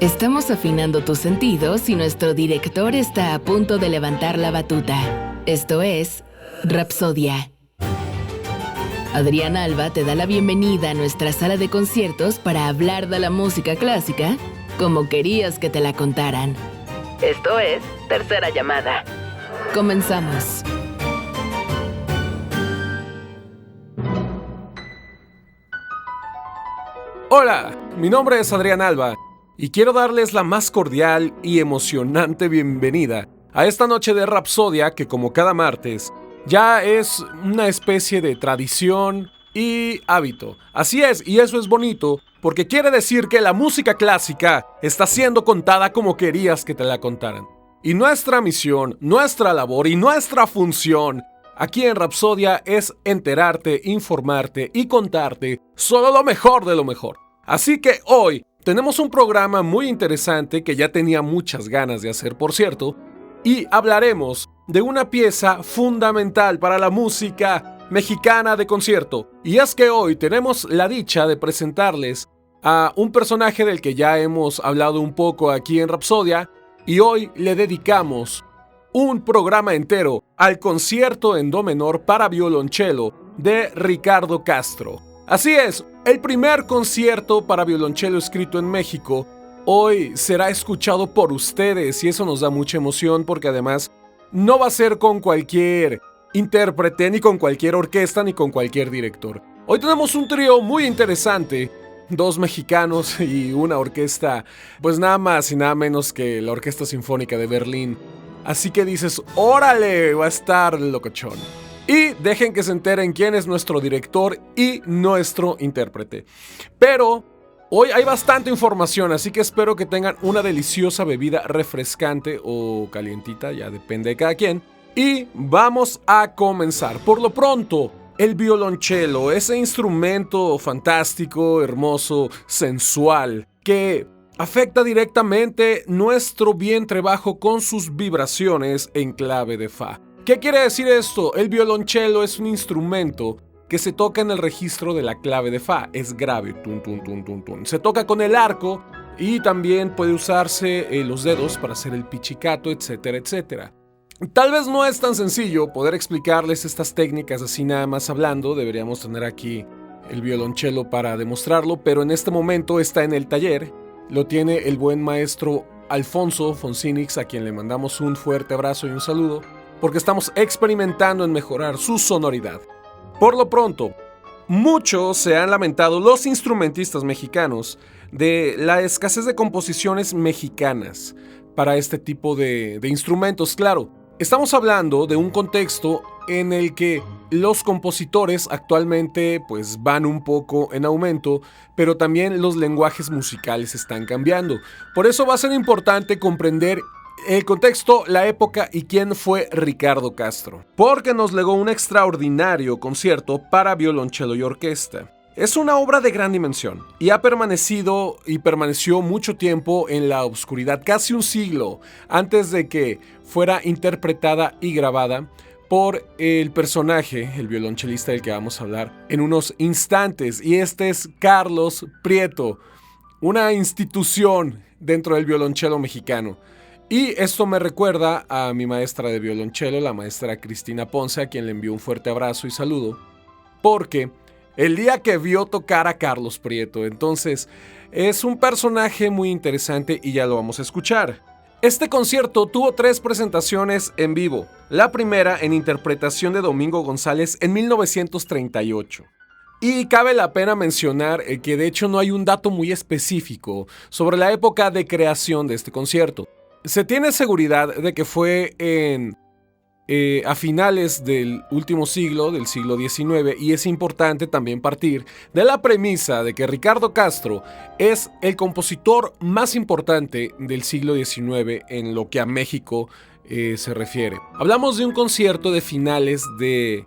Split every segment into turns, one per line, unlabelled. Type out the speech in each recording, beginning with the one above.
Estamos afinando tus sentidos y nuestro director está a punto de levantar la batuta. Esto es Rapsodia. Adrián Alba te da la bienvenida a nuestra sala de conciertos para hablar de la música clásica como querías que te la contaran. Esto es Tercera Llamada. Comenzamos.
Hola, mi nombre es Adrián Alba y quiero darles la más cordial y emocionante bienvenida a esta noche de Rapsodia que, como cada martes, ya es una especie de tradición y hábito. Así es, y eso es bonito porque quiere decir que la música clásica está siendo contada como querías que te la contaran. Y nuestra misión, nuestra labor y nuestra función aquí en Rapsodia es enterarte, informarte y contarte solo lo mejor de lo mejor. Así que hoy tenemos un programa muy interesante que ya tenía muchas ganas de hacer, por cierto, y hablaremos de una pieza fundamental para la música mexicana de concierto. Y es que hoy tenemos la dicha de presentarles a un personaje del que ya hemos hablado un poco aquí en Rapsodia, y hoy le dedicamos un programa entero al concierto en do menor para violonchelo de Ricardo Castro. Así es, el primer concierto para violonchelo escrito en México hoy será escuchado por ustedes y eso nos da mucha emoción porque además no va a ser con cualquier intérprete, ni con cualquier orquesta, ni con cualquier director. Hoy tenemos un trío muy interesante, dos mexicanos y una orquesta, pues nada más y nada menos que la Orquesta Sinfónica de Berlín. Así que dices, órale, va a estar locochón. Y dejen que se enteren quién es nuestro director y nuestro intérprete. Pero hoy hay bastante información, así que espero que tengan una deliciosa bebida refrescante o calientita, ya depende de cada quien. Y vamos a comenzar. Por lo pronto, el violonchelo, ese instrumento fantástico, hermoso, sensual, que afecta directamente nuestro vientre bajo con sus vibraciones en clave de fa. ¿Qué quiere decir esto? El violonchelo es un instrumento que se toca en el registro de la clave de fa, es grave, tun, tun, tun, tun, tun. Se toca con el arco y también puede usarse los dedos para hacer el pizzicato, etcétera, etcétera. Tal vez no es tan sencillo poder explicarles estas técnicas así nada más hablando, deberíamos tener aquí el violonchelo para demostrarlo, pero en este momento está en el taller, lo tiene el buen maestro Alfonso Foncinix, a quien le mandamos un fuerte abrazo y un saludo, porque estamos experimentando en mejorar su sonoridad. Por lo pronto, muchos se han lamentado los instrumentistas mexicanos de la escasez de composiciones mexicanas para este tipo de instrumentos. Claro, estamos hablando de un contexto en el que los compositores actualmente pues van un poco en aumento, pero también los lenguajes musicales están cambiando. Por eso va a ser importante comprender el contexto, la época y quién fue Ricardo Castro, porque nos legó un extraordinario concierto para violonchelo y orquesta. Es una obra de gran dimensión y ha permanecido y permaneció mucho tiempo en la oscuridad, casi un siglo antes de que fuera interpretada y grabada por el personaje, el violonchelista del que vamos a hablar en unos instantes, y este es Carlos Prieto, una institución dentro del violonchelo mexicano. Y esto me recuerda a mi maestra de violonchelo, la maestra Cristina Ponce, a quien le envío un fuerte abrazo y saludo, porque el día que vio tocar a Carlos Prieto, entonces es un personaje muy interesante y ya lo vamos a escuchar. Este concierto tuvo 3 presentaciones en vivo, la primera en interpretación de Domingo González en 1938. Y cabe la pena mencionar que de hecho no hay un dato muy específico sobre la época de creación de este concierto. Se tiene seguridad de que fue a finales del último siglo, del siglo XIX, y es importante también partir de la premisa de que Ricardo Castro es el compositor más importante del siglo XIX en lo que a México se refiere. Hablamos de un concierto de finales del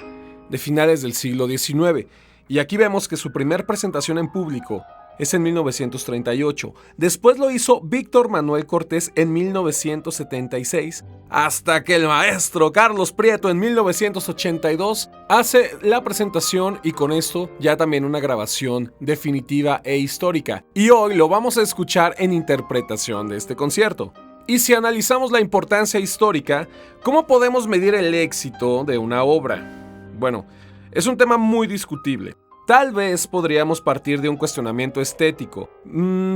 siglo XIX, y aquí vemos que su primer presentación en público es en 1938. Después lo hizo Víctor Manuel Cortés en 1976, hasta que el maestro Carlos Prieto en 1982 hace la presentación y con esto ya también una grabación definitiva e histórica. Y hoy lo vamos a escuchar en interpretación de este concierto. Y si analizamos la importancia histórica, ¿cómo podemos medir el éxito de una obra? Bueno, es un tema muy discutible. Tal vez podríamos partir de un cuestionamiento estético,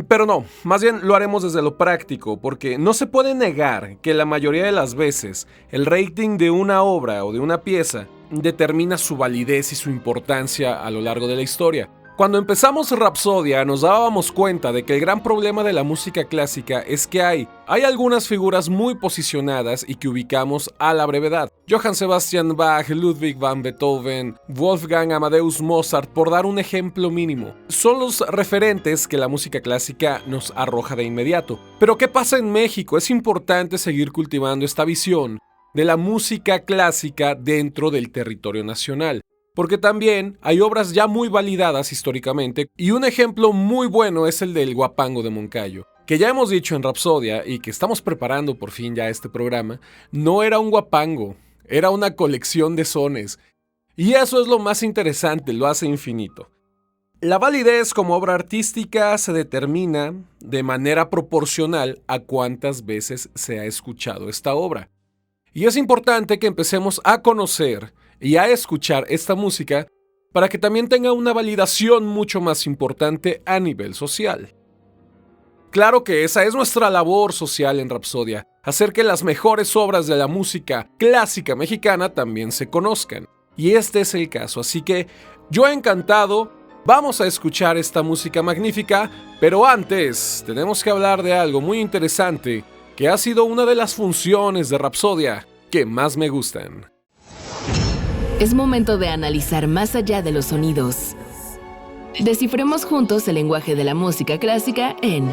pero no, más bien lo haremos desde lo práctico, porque no se puede negar que la mayoría de las veces el rating de una obra o de una pieza determina su validez y su importancia a lo largo de la historia. Cuando empezamos Rapsodia nos dábamos cuenta de que el gran problema de la música clásica es que hay algunas figuras muy posicionadas y que ubicamos a la brevedad. Johann Sebastian Bach, Ludwig van Beethoven, Wolfgang Amadeus Mozart, por dar un ejemplo mínimo. Son los referentes que la música clásica nos arroja de inmediato. Pero ¿qué pasa en México? Es importante seguir cultivando esta visión de la música clásica dentro del territorio nacional. Porque también hay obras ya muy validadas históricamente, y un ejemplo muy bueno es el del Huapango de Moncayo, que ya hemos dicho en Rapsodia y que estamos preparando por fin ya este programa. No era un huapango, era una colección de sones, y eso es lo más interesante, lo hace infinito. La validez como obra artística se determina de manera proporcional a cuántas veces se ha escuchado esta obra. Y es importante que empecemos a conocer y a escuchar esta música para que también tenga una validación mucho más importante a nivel social. Claro que esa es nuestra labor social en Rapsodia, hacer que las mejores obras de la música clásica mexicana también se conozcan. Y este es el caso, así que yo encantado, vamos a escuchar esta música magnífica, pero antes tenemos que hablar de algo muy interesante que ha sido una de las funciones de Rapsodia que más me gustan.
Es momento de analizar más allá de los sonidos. Descifremos juntos el lenguaje de la música clásica en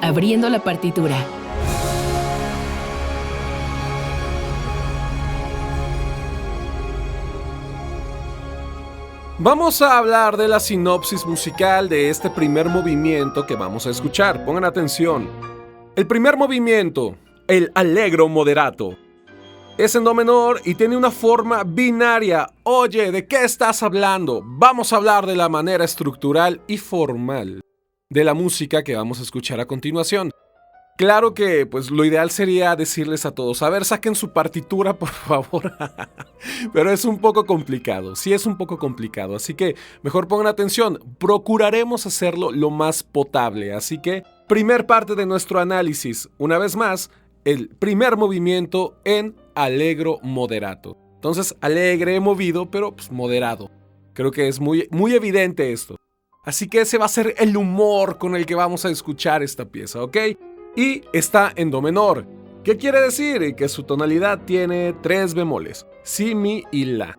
Abriendo la partitura.
Vamos a hablar de la sinopsis musical de este primer movimiento que vamos a escuchar. Pongan atención. El primer movimiento, el Allegro moderato, es en do menor y tiene una forma binaria. Oye, ¿de qué estás hablando? Vamos a hablar de la manera estructural y formal de la música que vamos a escuchar a continuación. Claro que, pues, lo ideal sería decirles a todos, a ver, saquen su partitura, por favor. Pero es un poco complicado, sí es un poco complicado, así que mejor pongan atención. Procuraremos hacerlo lo más potable, así que, primer parte de nuestro análisis, una vez más, el primer movimiento en Allegro moderato. Entonces, alegre, movido, pero pues, moderado. Creo que es muy evidente esto. Así que ese va a ser el humor con el que vamos a escuchar esta pieza, ¿ok? Y está en do menor. ¿Qué quiere decir? Que su tonalidad tiene 3 bemoles, si, mi y la.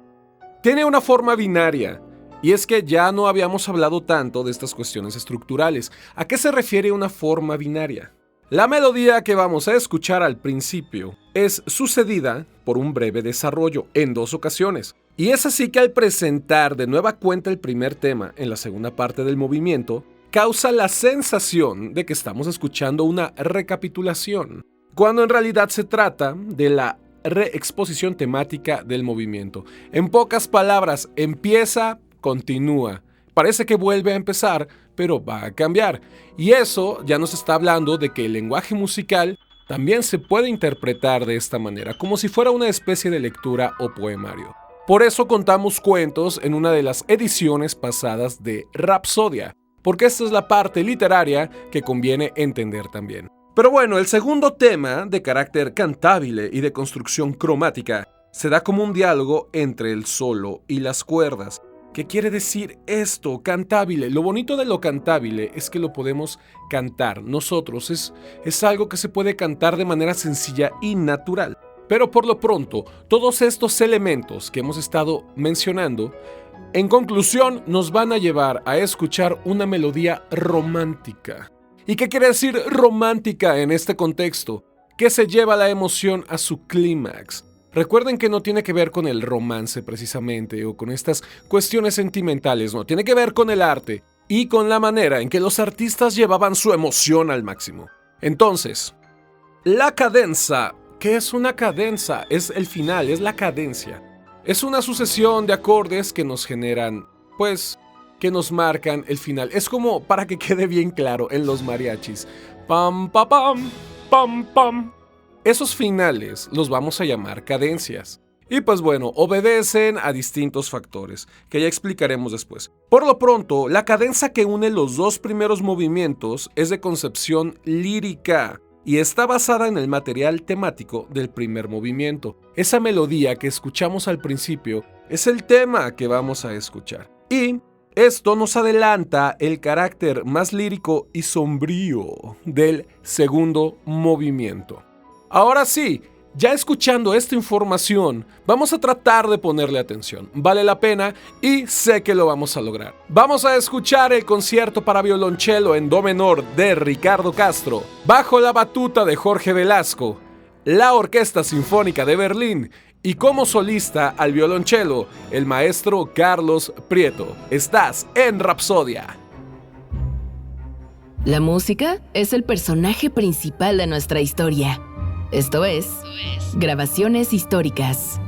Tiene una forma binaria. Y es que ya no habíamos hablado tanto de estas cuestiones estructurales. ¿A qué se refiere una forma binaria? La melodía que vamos a escuchar al principio es sucedida por un breve desarrollo en 2 ocasiones. Y es así que al presentar de nueva cuenta el primer tema en la segunda parte del movimiento, causa la sensación de que estamos escuchando una recapitulación, cuando en realidad se trata de la reexposición temática del movimiento. En pocas palabras, empieza, continúa. Parece que vuelve a empezar, pero va a cambiar. Y eso ya nos está hablando de que el lenguaje musical también se puede interpretar de esta manera, como si fuera una especie de lectura o poemario. Por eso contamos cuentos en una de las ediciones pasadas de Rapsodia, porque esta es la parte literaria que conviene entender también. Pero bueno, el segundo tema, de carácter cantabile y de construcción cromática, se da como un diálogo entre el solo y las cuerdas. ¿Qué quiere decir esto? Cantabile. Lo bonito de lo cantabile es que lo podemos cantar nosotros. Es algo que se puede cantar de manera sencilla y natural. Pero por lo pronto, todos estos elementos que hemos estado mencionando, en conclusión, nos van a llevar a escuchar una melodía romántica. ¿Y qué quiere decir romántica en este contexto? Que se lleva la emoción a su clímax. Recuerden que no tiene que ver con el romance precisamente o con estas cuestiones sentimentales, no, tiene que ver con el arte. y con la manera en que los artistas llevaban su emoción al máximo. Entonces, la cadenza. ¿Qué es una cadenza? Es el final, es la cadencia. Es una sucesión de acordes que nos generan, pues, que nos marcan el final. Es como, para que quede bien claro, en los mariachis. Pam, pa, pam, pam, pam. Esos finales los vamos a llamar cadencias. Y pues bueno, obedecen a distintos factores, que ya explicaremos después. Por lo pronto, la cadenza que une los dos primeros movimientos es de concepción lírica y está basada en el material temático del primer movimiento. Esa melodía que escuchamos al principio es el tema que vamos a escuchar. Y esto nos adelanta el carácter más lírico y sombrío del segundo movimiento. Ahora sí, ya escuchando esta información, vamos a tratar de ponerle atención. Vale la pena y sé que lo vamos a lograr. Vamos a escuchar el concierto para violonchelo en do menor de Ricardo Castro, bajo la batuta de Jorge Velasco, la Orquesta Sinfónica de Berlín y como solista al violonchelo, el maestro Carlos Prieto. Estás en Rapsodia.
La música es el personaje principal de nuestra historia. Esto es Grabaciones Históricas.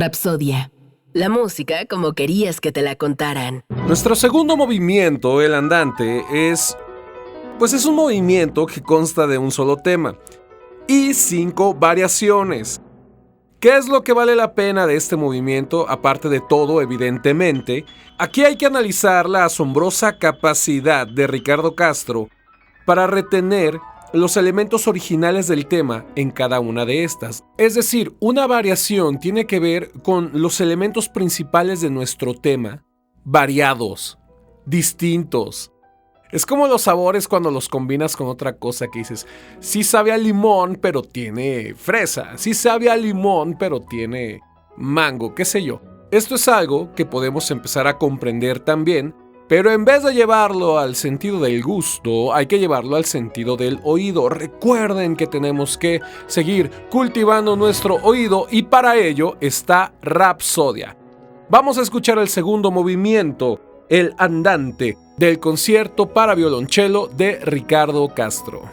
Rapsodia. La música como querías que te la contaran.
Nuestro segundo movimiento, el andante, es un movimiento que consta de un solo tema y 5 variaciones. ¿Qué es lo que vale la pena de este movimiento? Aparte de todo, evidentemente, aquí hay que analizar la asombrosa capacidad de Ricardo Castro para retener los elementos originales del tema en cada una de estas. Es decir, una variación tiene que ver con los elementos principales de nuestro tema, variados, distintos. Es como los sabores cuando los combinas con otra cosa que dices, sí sabe a limón, pero tiene fresa, sí sabe a limón, pero tiene mango, qué sé yo. Esto es algo que podemos empezar a comprender también, pero en vez de llevarlo al sentido del gusto, hay que llevarlo al sentido del oído. Recuerden que tenemos que seguir cultivando nuestro oído y para ello está Rapsodia. Vamos a escuchar el segundo movimiento, el andante, del concierto para violonchelo de Ricardo Castro.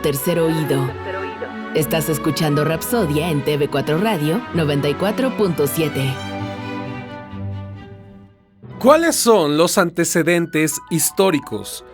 Tercer oído. Estás escuchando Rapsodia en TV4 Radio 94.7.
¿Cuáles son los antecedentes históricos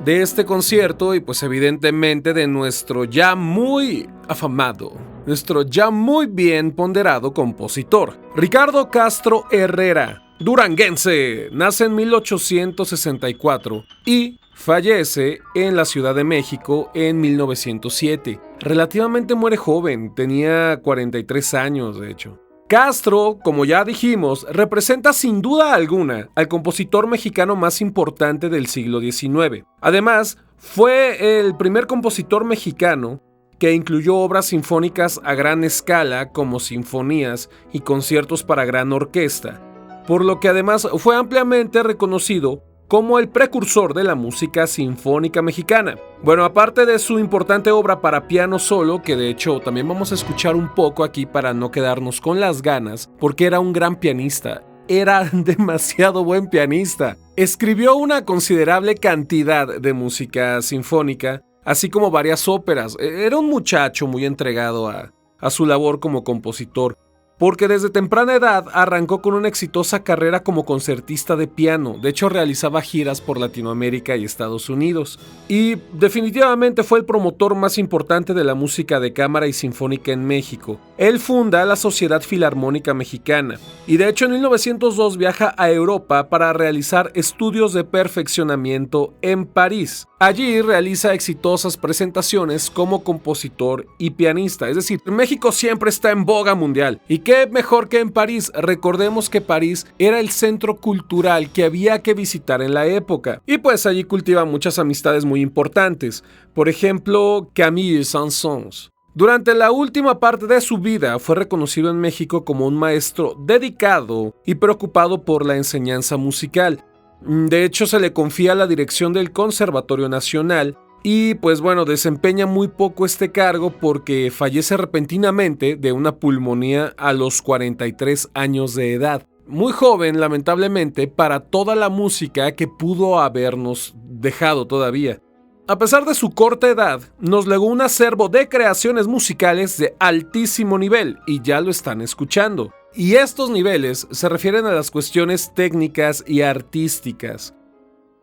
de este concierto y pues evidentemente de nuestro ya muy afamado, nuestro ya muy bien ponderado compositor? Ricardo Castro Herrera, duranguense, nace en 1864 y fallece en la Ciudad de México en 1907. Relativamente muere joven, tenía 43 años de hecho. Castro, como ya dijimos, representa sin duda alguna al compositor mexicano más importante del siglo XIX. Además, fue el primer compositor mexicano que incluyó obras sinfónicas a gran escala como sinfonías y conciertos para gran orquesta, por lo que además fue ampliamente reconocido como el precursor de la música sinfónica mexicana. Bueno, aparte de su importante obra para piano solo, que de hecho también vamos a escuchar un poco aquí para no quedarnos con las ganas, porque era un gran pianista, era demasiado buen pianista. Escribió una considerable cantidad de música sinfónica, así como varias óperas. Era un muchacho muy entregado a su labor como compositor, porque desde temprana edad arrancó con una exitosa carrera como concertista de piano. De hecho, realizaba giras por Latinoamérica y Estados Unidos. Y definitivamente fue el promotor más importante de la música de cámara y sinfónica en México. Él funda la Sociedad Filarmónica Mexicana y de hecho en 1902 viaja a Europa para realizar estudios de perfeccionamiento en París. Allí realiza exitosas presentaciones como compositor y pianista, es decir, México siempre está en boga mundial. ¿Y qué mejor que en París? Recordemos que París era el centro cultural que había que visitar en la época. Y pues allí cultiva muchas amistades muy importantes. Por ejemplo, Camille Saint-Saëns. Durante la última parte de su vida fue reconocido en México como un maestro dedicado y preocupado por la enseñanza musical. De hecho, se le confía la dirección del Conservatorio Nacional y pues bueno, desempeña muy poco este cargo porque fallece repentinamente de una pulmonía a los 43 años de edad. Muy joven, lamentablemente, para toda la música que pudo habernos dejado todavía. A pesar de su corta edad, nos legó un acervo de creaciones musicales de altísimo nivel, y ya lo están escuchando. Y estos niveles se refieren a las cuestiones técnicas y artísticas.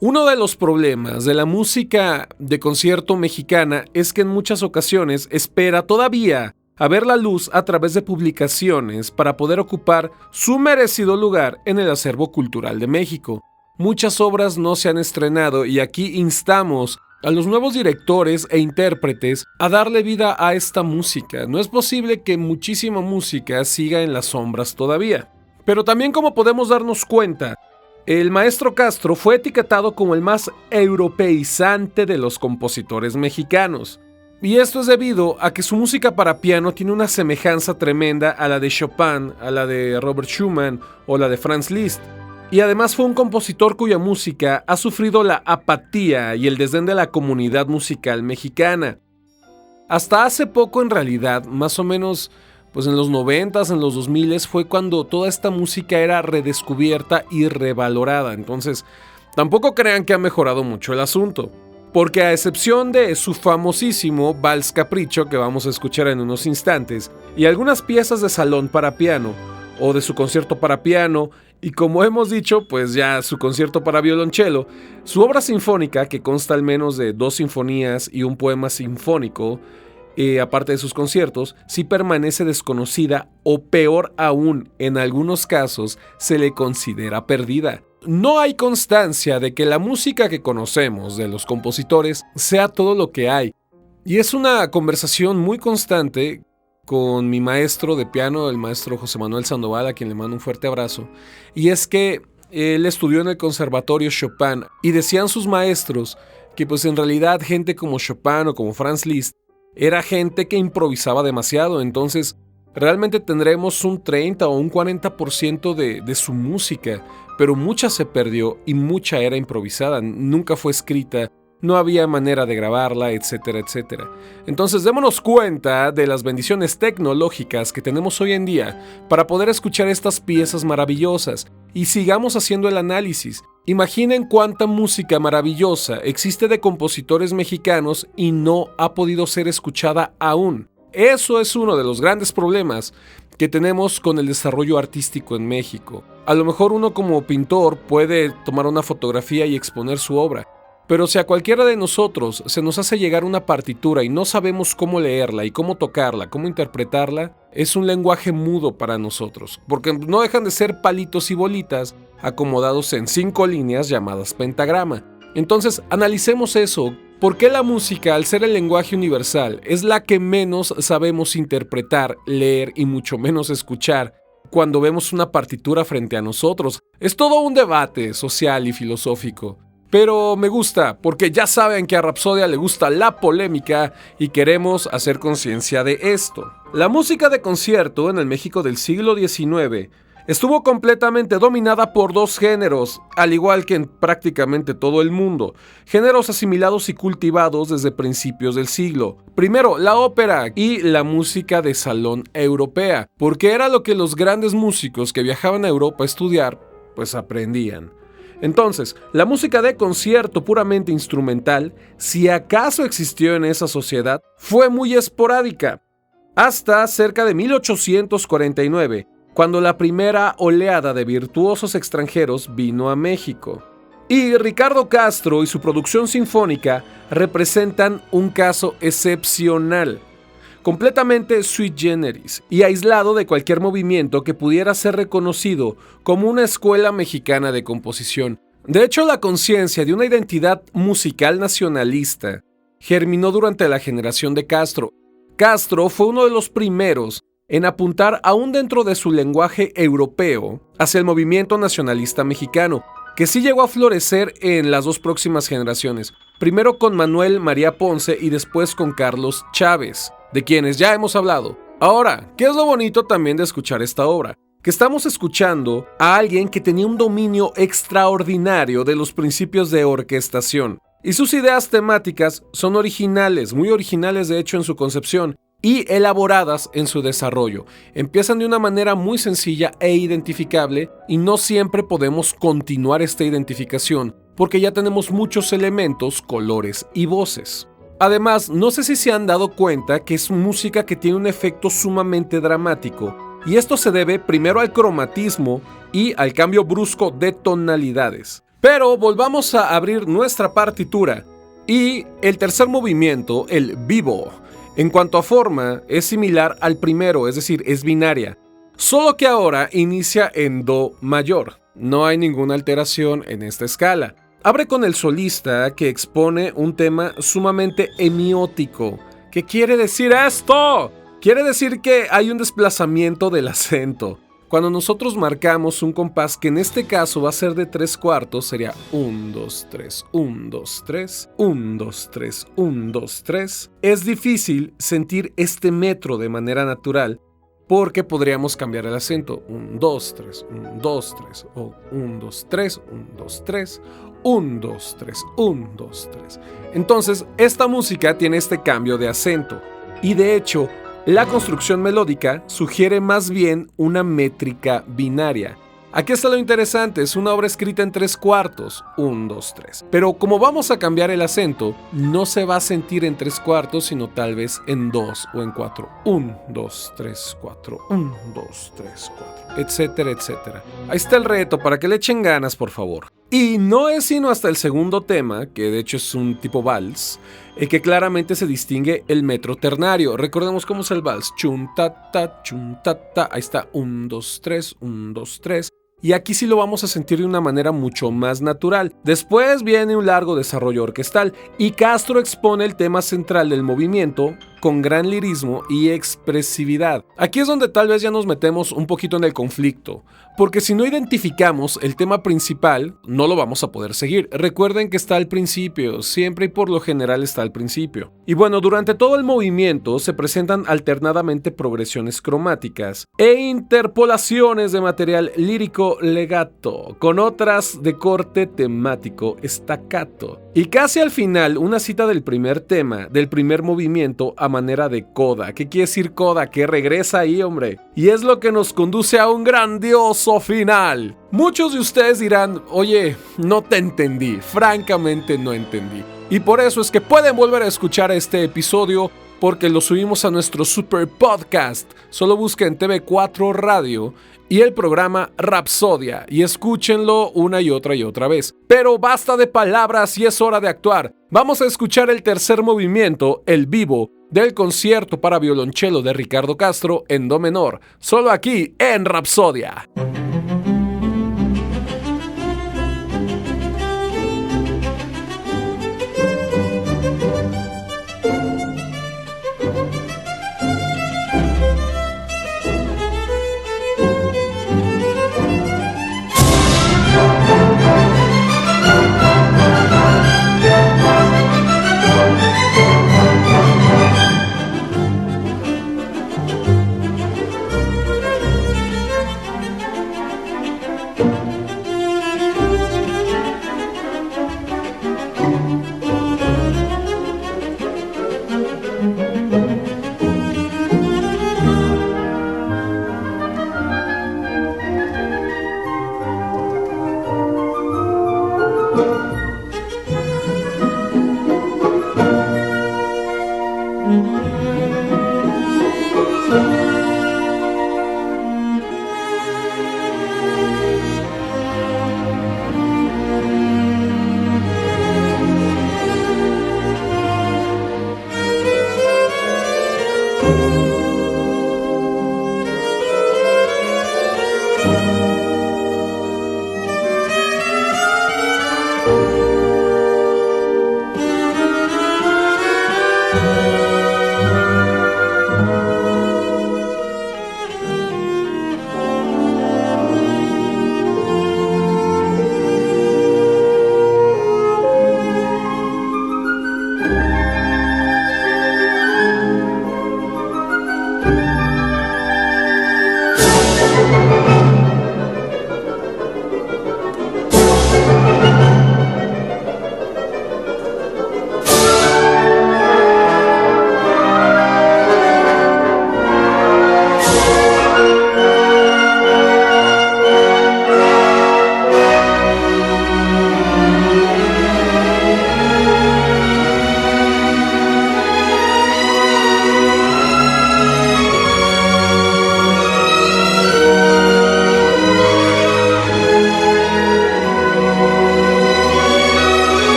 Uno de los problemas de la música de concierto mexicana es que en muchas ocasiones espera todavía a ver la luz a través de publicaciones para poder ocupar su merecido lugar en el acervo cultural de México. Muchas obras no se han estrenado y aquí instamos a los nuevos directores e intérpretes a darle vida a esta música. No es posible que muchísima música siga en las sombras todavía. Pero también, como podemos darnos cuenta, El maestro Castro fue etiquetado como el más europeizante de los compositores mexicanos. Y esto es debido a que su música para piano tiene una semejanza tremenda a la de Chopin, a la de Robert Schumann o la de Franz Liszt. Y además fue un compositor cuya música ha sufrido la apatía y el desdén de la comunidad musical mexicana. Hasta hace poco, en realidad, más o menos pues en los 90s, en los 2000s, fue cuando toda esta música era redescubierta y revalorada. Entonces, tampoco crean que ha mejorado mucho el asunto. Porque a excepción de su famosísimo Vals Capricho, que vamos a escuchar en unos instantes, y algunas piezas de salón para piano, o de su concierto para piano, y como hemos dicho, pues ya su concierto para violonchelo, su obra sinfónica, que consta al menos de 2 sinfonías y un poema sinfónico, aparte de sus conciertos, sí permanece desconocida o peor aún, en algunos casos, se le considera perdida. No hay constancia de que la música que conocemos de los compositores sea todo lo que hay. Y es una conversación muy constante con mi maestro de piano, el maestro José Manuel Sandoval, a quien le mando un fuerte abrazo. Y es que él estudió en el Conservatorio Chopin y decían sus maestros que pues en realidad gente como Chopin o como Franz Liszt era gente que improvisaba demasiado. Entonces realmente tendremos un 30 o un 40% de su música, pero mucha se perdió y mucha era improvisada, nunca fue escrita, no había manera de grabarla, etcétera, etcétera. Entonces démonos cuenta de las bendiciones tecnológicas que tenemos hoy en día para poder escuchar estas piezas maravillosas y sigamos haciendo el análisis. Imaginen cuánta música maravillosa existe de compositores mexicanos y no ha podido ser escuchada aún. Eso es uno de los grandes problemas que tenemos con el desarrollo artístico en México. A lo mejor uno como pintor puede tomar una fotografía y exponer su obra, pero si a cualquiera de nosotros se nos hace llegar una partitura y no sabemos cómo leerla y cómo tocarla, cómo interpretarla, es un lenguaje mudo para nosotros, porque no dejan de ser palitos y bolitas acomodados en 5 líneas llamadas pentagrama. Entonces, analicemos eso. ¿Por qué la música, al ser el lenguaje universal, es la que menos sabemos interpretar, leer y mucho menos escuchar cuando vemos una partitura frente a nosotros? Es todo un debate social y filosófico. Pero me gusta, porque ya saben que a Rapsodia le gusta la polémica y queremos hacer conciencia de esto. La música de concierto en el México del siglo XIX estuvo completamente dominada por 2 géneros, al igual que en prácticamente todo el mundo, géneros asimilados y cultivados desde principios del siglo. Primero, la ópera y la música de salón europea, porque era lo que los grandes músicos que viajaban a Europa a estudiar, pues aprendían. Entonces, la música de concierto puramente instrumental, si acaso existió en esa sociedad, fue muy esporádica, hasta cerca de 1849, cuando la primera oleada de virtuosos extranjeros vino a México. Y Ricardo Castro y su producción sinfónica representan un caso excepcional, completamente sui generis y aislado de cualquier movimiento que pudiera ser reconocido como una escuela mexicana de composición. De hecho, la conciencia de una identidad musical nacionalista germinó durante la generación de Castro. Castro fue uno de los primeros en apuntar aún dentro de su lenguaje europeo hacia el movimiento nacionalista mexicano, que sí llegó a florecer en las 2 próximas generaciones, primero con Manuel María Ponce y después con Carlos Chávez, de quienes ya hemos hablado. Ahora, ¿qué es lo bonito también de escuchar esta obra? Que estamos escuchando a alguien que tenía un dominio extraordinario de los principios de orquestación, y sus ideas temáticas son originales, muy originales de hecho en su concepción, y elaboradas en su desarrollo. Empiezan de una manera muy sencilla e identificable y no siempre podemos continuar esta identificación porque ya tenemos muchos elementos, colores y voces. Además, no sé si se han dado cuenta que es música que tiene un efecto sumamente dramático y esto se debe primero al cromatismo y al cambio brusco de tonalidades. Pero volvamos a abrir nuestra partitura y el tercer movimiento, el vivo, en cuanto a forma, es similar al primero, es decir, es binaria, solo que ahora inicia en do mayor. No hay ninguna alteración en esta escala. Abre con el solista que expone un tema sumamente hemiótico. ¿Qué quiere decir esto? Quiere decir que hay un desplazamiento del acento. Cuando nosotros marcamos un compás que en este caso va a ser de 3/4, sería 1, 2, 3, 1, 2, 3, 1, 2, 3, 1, 2, 3. Es difícil sentir este metro de manera natural porque podríamos cambiar el acento. 1, 2, 3, 1, 2, 3, o 1, 2, 3, 1, 2, 3, 1, 2, 3, 1, 2, 3. Entonces, esta música tiene este cambio de acento y de hecho, la construcción melódica sugiere más bien una métrica binaria. Aquí está lo interesante, es una obra escrita en 3/4, 1, 2, 3. Pero como vamos a cambiar el acento, no se va a sentir en 3/4, sino tal vez en 2 o en 4. 1, 2, 3, 4, 1, 2, 3, 4, etcétera, etcétera. Ahí está el reto, para que le echen ganas, por favor. Y no es sino hasta el segundo tema, que de hecho es un tipo vals, que claramente se distingue el metro ternario. Recordemos cómo es el vals. Chun, ta, ta, chun, ta, ta. Ahí está. 1, 2, 3, 1, 2, 3. Y aquí sí lo vamos a sentir de una manera mucho más natural. Después viene un largo desarrollo orquestal y Castro expone el tema central del movimiento con gran lirismo y expresividad. Aquí es donde tal vez ya nos metemos un poquito en el conflicto, porque si no identificamos el tema principal, no lo vamos a poder seguir. Recuerden que está al principio, siempre y por lo general está al principio. Y bueno, durante todo el movimiento se presentan alternadamente progresiones cromáticas e interpolaciones de material lírico legato, con otras de corte temático staccato. Y casi al final, una cita del primer tema, del primer movimiento a manera de coda. ¿Qué quiere decir coda? Que regresa ahí, hombre. Y es lo que nos conduce a un grandioso final. Muchos de ustedes dirán, oye, no te entendí, francamente no entendí. Y por eso es que pueden volver a escuchar este episodio porque lo subimos a nuestro super podcast. Solo busquen TV4 Radio y el programa Rapsodia y escúchenlo una y otra vez. Pero basta de palabras y es hora de actuar. Vamos a escuchar el tercer movimiento, el vivo, del concierto para violonchelo de Ricardo Castro en do menor, solo aquí en Rapsodia.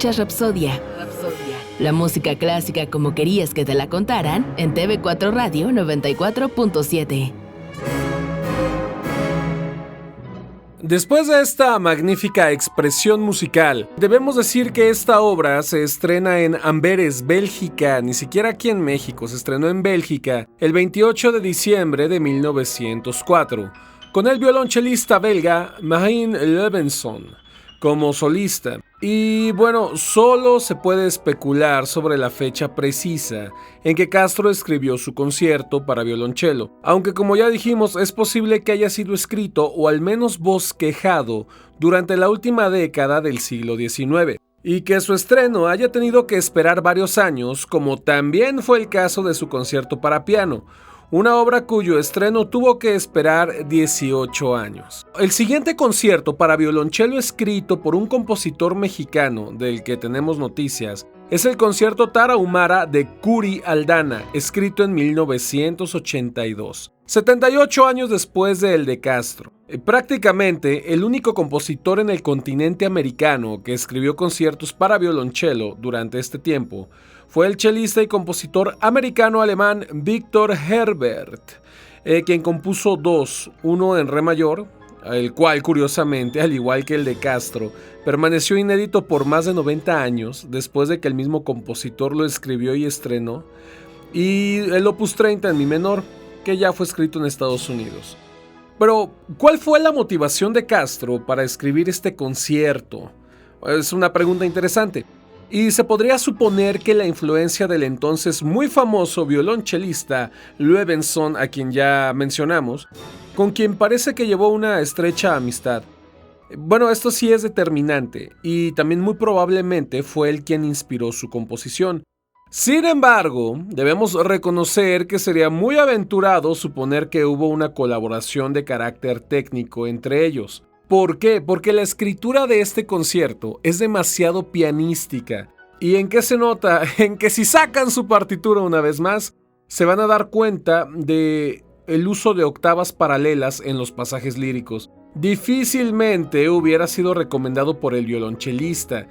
Escuchas Rapsodia. La música clásica como querías que te la contaran en TV4 Radio 94.7.
Después de esta magnífica expresión musical, debemos decir que esta obra se estrena en Amberes, Bélgica, ni siquiera aquí en México, se estrenó en Bélgica el 28 de diciembre de 1904, con el violonchelista belga Marijn Levenson como solista. Y bueno, solo se puede especular sobre la fecha precisa en que Castro escribió su concierto para violonchelo, aunque como ya dijimos es posible que haya sido escrito o al menos bosquejado durante la última década del siglo XIX, y que su estreno haya tenido que esperar varios años, como también fue el caso de su concierto para piano, una obra cuyo estreno tuvo que esperar 18 años. El siguiente concierto para violonchelo escrito por un compositor mexicano del que tenemos noticias es el concierto Tarahumara de Curi Aldana, escrito en 1982, 78 años después de el de Castro. Prácticamente el único compositor en el continente americano que escribió conciertos para violonchelo durante este tiempo fue el chelista y compositor americano-alemán Victor Herbert, quien compuso dos, uno en re mayor, el cual curiosamente, al igual que el de Castro, permaneció inédito por más de 90 años después de que el mismo compositor lo escribió y estrenó, y el Opus 30 en mi menor, que ya fue escrito en Estados Unidos. Pero, ¿cuál fue la motivación de Castro para escribir este concierto? Es una pregunta interesante. Y se podría suponer que la influencia del entonces muy famoso violonchelista Levenson, a quien ya mencionamos, con quien parece que llevó una estrecha amistad. Bueno, esto sí es determinante, y también muy probablemente fue él quien inspiró su composición. Sin embargo, debemos reconocer que sería muy aventurado suponer que hubo una colaboración de carácter técnico entre ellos. ¿Por qué? Porque la escritura de este concierto es demasiado pianística. ¿Y en qué se nota? En que si sacan su partitura una vez más, se van a dar cuenta de el uso de octavas paralelas en los pasajes líricos. Difícilmente hubiera sido recomendado por el violonchelista.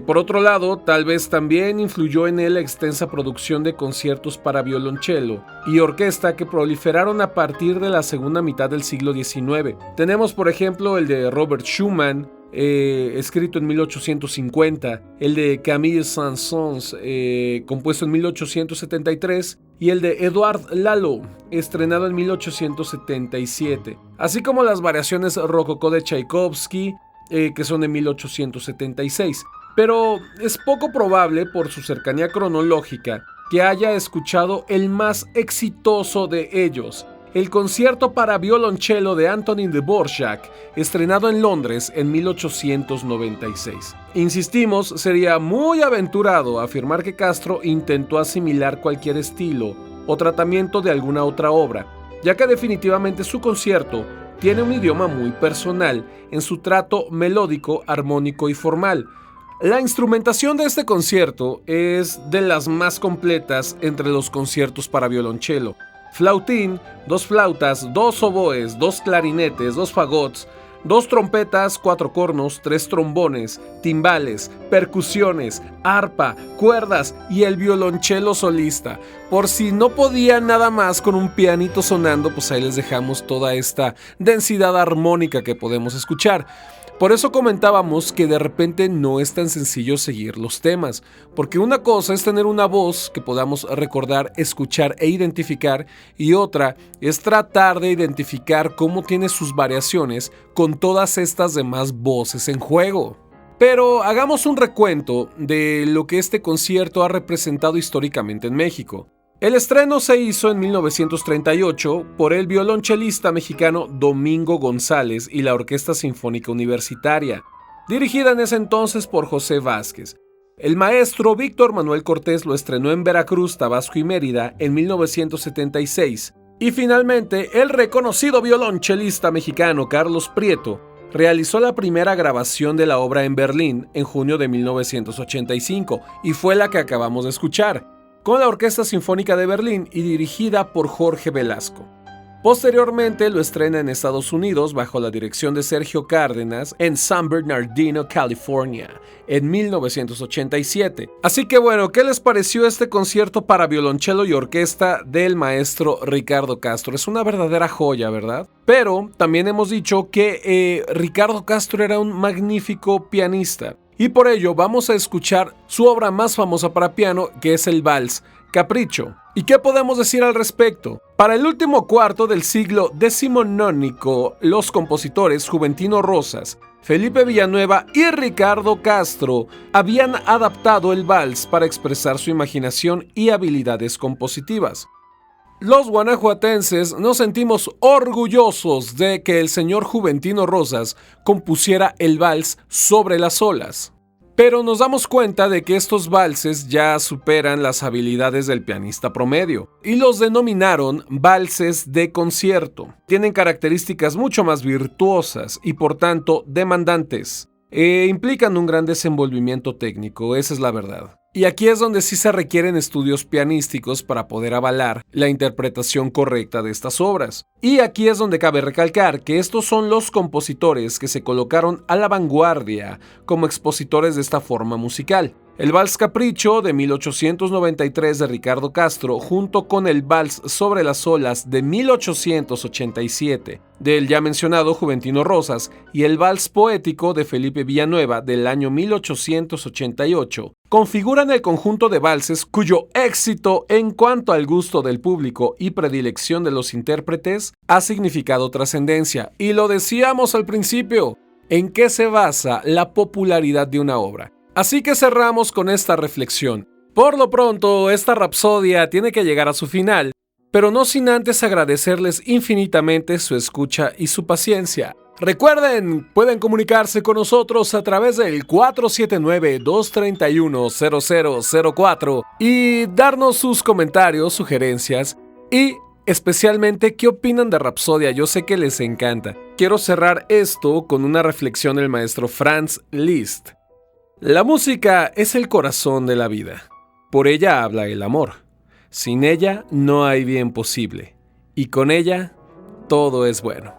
Por otro lado, tal vez también influyó en él la extensa producción de conciertos para violonchelo y orquesta que proliferaron a partir de la segunda mitad del siglo XIX. Tenemos, por ejemplo, el de Robert Schumann, escrito en 1850, el de Camille Saint-Saëns, compuesto en 1873, y el de Edouard Lalo, estrenado en 1877, así como las variaciones rococó de Tchaikovsky, que son de 1876. Pero es poco probable, por su cercanía cronológica, que haya escuchado el más exitoso de ellos, el concierto para violonchelo de Antonin Dvorak, estrenado en Londres en 1896. Insistimos, sería muy aventurado afirmar que Castro intentó asimilar cualquier estilo o tratamiento de alguna otra obra, ya que definitivamente su concierto tiene un idioma muy personal en su trato melódico, armónico y formal. La instrumentación de este concierto es de las más completas entre los conciertos para violonchelo. Flautín, 2 flautas, 2 oboes, 2 clarinetes, 2 fagots, 2 trompetas, 4 cornos, 3 trombones, timbales, percusiones, arpa, cuerdas y el violonchelo solista. Por si no podían nada más con un pianito sonando, pues ahí les dejamos toda esta densidad armónica que podemos escuchar. Por eso comentábamos que de repente no es tan sencillo seguir los temas, porque una cosa es tener una voz que podamos recordar, escuchar e identificar, y otra es tratar de identificar cómo tiene sus variaciones con todas estas demás voces en juego. Pero hagamos un recuento de lo que este concierto ha representado históricamente en México. El estreno se hizo en 1938 por el violonchelista mexicano Domingo González y la Orquesta Sinfónica Universitaria, dirigida en ese entonces por José Vázquez. El maestro Víctor Manuel Cortés lo estrenó en Veracruz, Tabasco y Mérida en 1976. Y finalmente, el reconocido violonchelista mexicano Carlos Prieto realizó la primera grabación de la obra en Berlín en junio de 1985 y fue la que acabamos de escuchar, con la Orquesta Sinfónica de Berlín y dirigida por Jorge Velasco. Posteriormente lo estrena en Estados Unidos bajo la dirección de Sergio Cárdenas en San Bernardino, California, en 1987. Así que bueno, ¿qué les pareció este concierto para violonchelo y orquesta del maestro Ricardo Castro? Es una verdadera joya, ¿verdad? Pero también hemos dicho que Ricardo Castro era un magnífico pianista. Y por ello vamos a escuchar su obra más famosa para piano, que es el Vals Capricho. ¿Y qué podemos decir al respecto? Para el último cuarto del siglo decimonónico, los compositores Juventino Rosas, Felipe Villanueva y Ricardo Castro habían adaptado el vals para expresar su imaginación y habilidades compositivas. Los guanajuatenses nos sentimos orgullosos de que el señor Juventino Rosas compusiera el vals Sobre las olas. Pero nos damos cuenta de que estos valses ya superan las habilidades del pianista promedio y los denominaron valses de concierto. Tienen características mucho más virtuosas y por tanto demandantes. Implican un gran desenvolvimiento técnico, esa es la verdad. Y aquí es donde sí se requieren estudios pianísticos para poder avalar la interpretación correcta de estas obras. Y aquí es donde cabe recalcar que estos son los compositores que se colocaron a la vanguardia como expositores de esta forma musical. El Vals Capricho de 1893 de Ricardo Castro, junto con el Vals Sobre las olas de 1887 del ya mencionado Juventino Rosas y el Vals Poético de Felipe Villanueva del año 1888, configuran el conjunto de valses cuyo éxito en cuanto al gusto del público y predilección de los intérpretes ha significado trascendencia. Y lo decíamos al principio, ¿en qué se basa la popularidad de una obra? Así que cerramos con esta reflexión. Por lo pronto, esta rapsodia tiene que llegar a su final, pero no sin antes agradecerles infinitamente su escucha y su paciencia. Recuerden, pueden comunicarse con nosotros a través del 479-231-0004 y darnos sus comentarios, sugerencias y especialmente qué opinan de Rapsodia. Yo sé que les encanta. Quiero cerrar esto con una reflexión del maestro Franz Liszt. La música es el corazón de la vida. Por ella habla el amor. Sin ella no hay bien posible. Y con ella todo es bueno.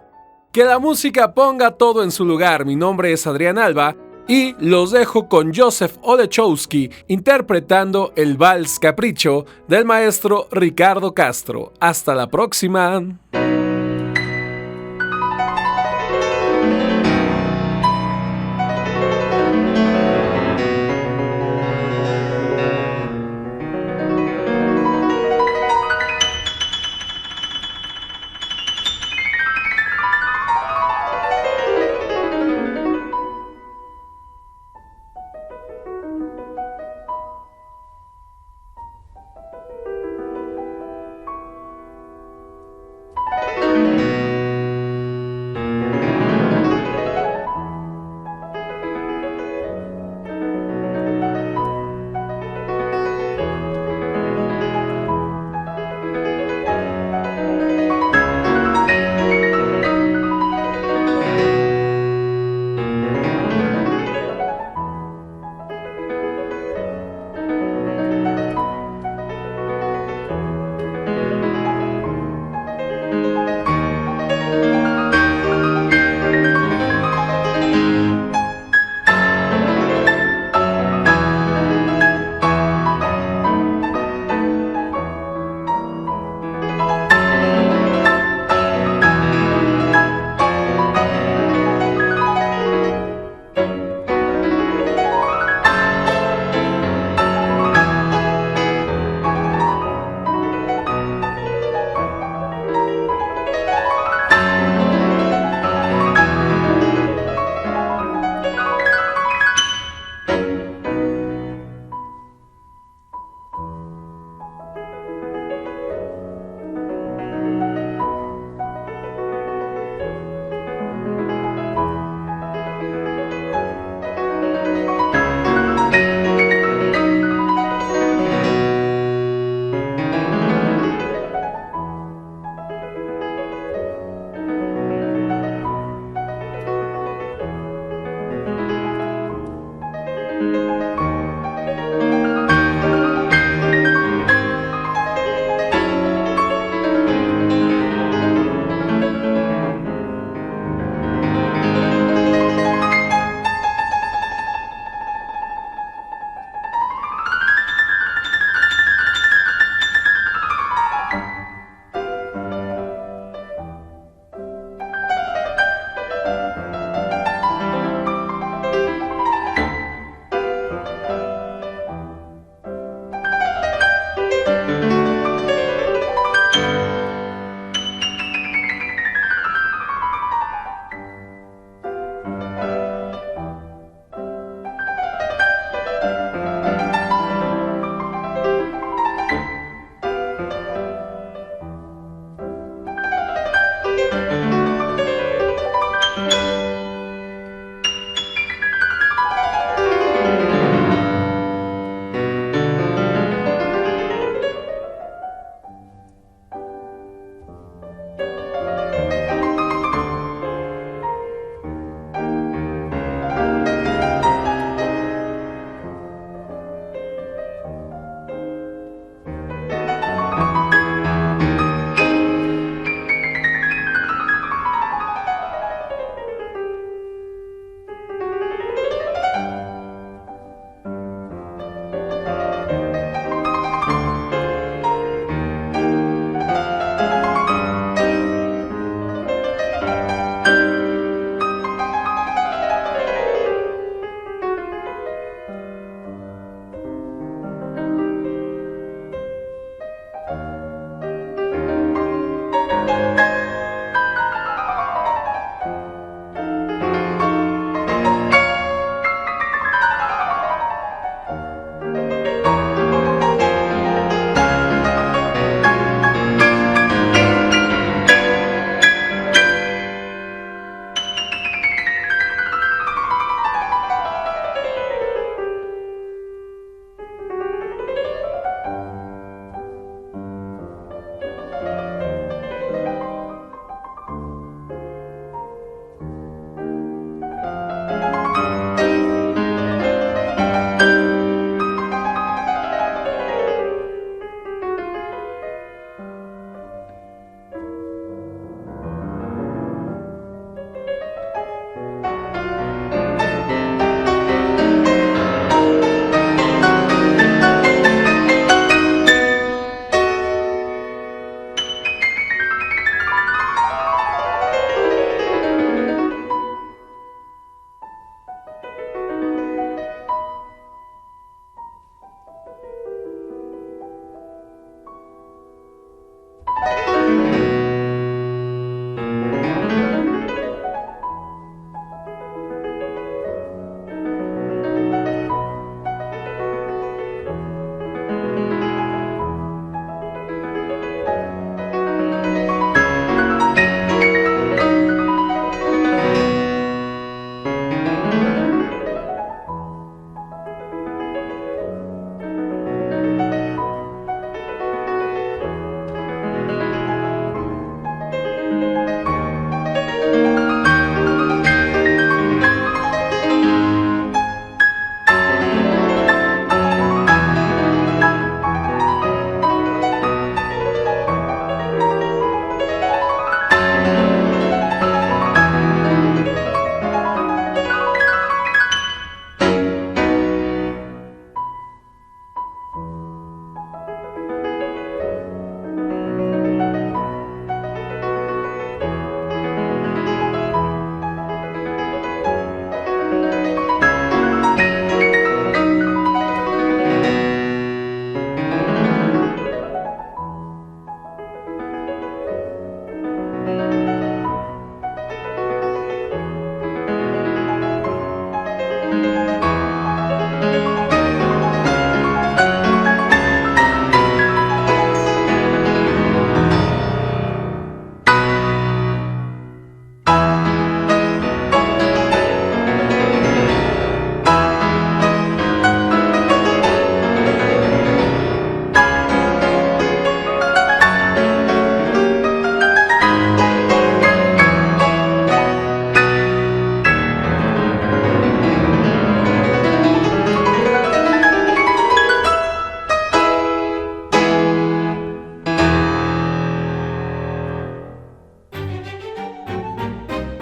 Que la música ponga todo en su lugar. Mi nombre es Adrián Alba y los dejo con Joseph Olechowski interpretando el Vals Capricho del maestro Ricardo Castro. Hasta la próxima.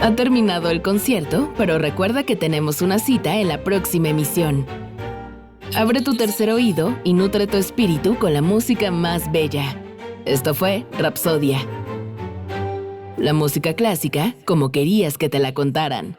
Ha terminado el concierto, pero recuerda que tenemos una cita en la próxima emisión. Abre tu tercer oído y nutre tu espíritu con la música más bella. Esto fue Rapsodia. La música clásica como querías que te la contaran.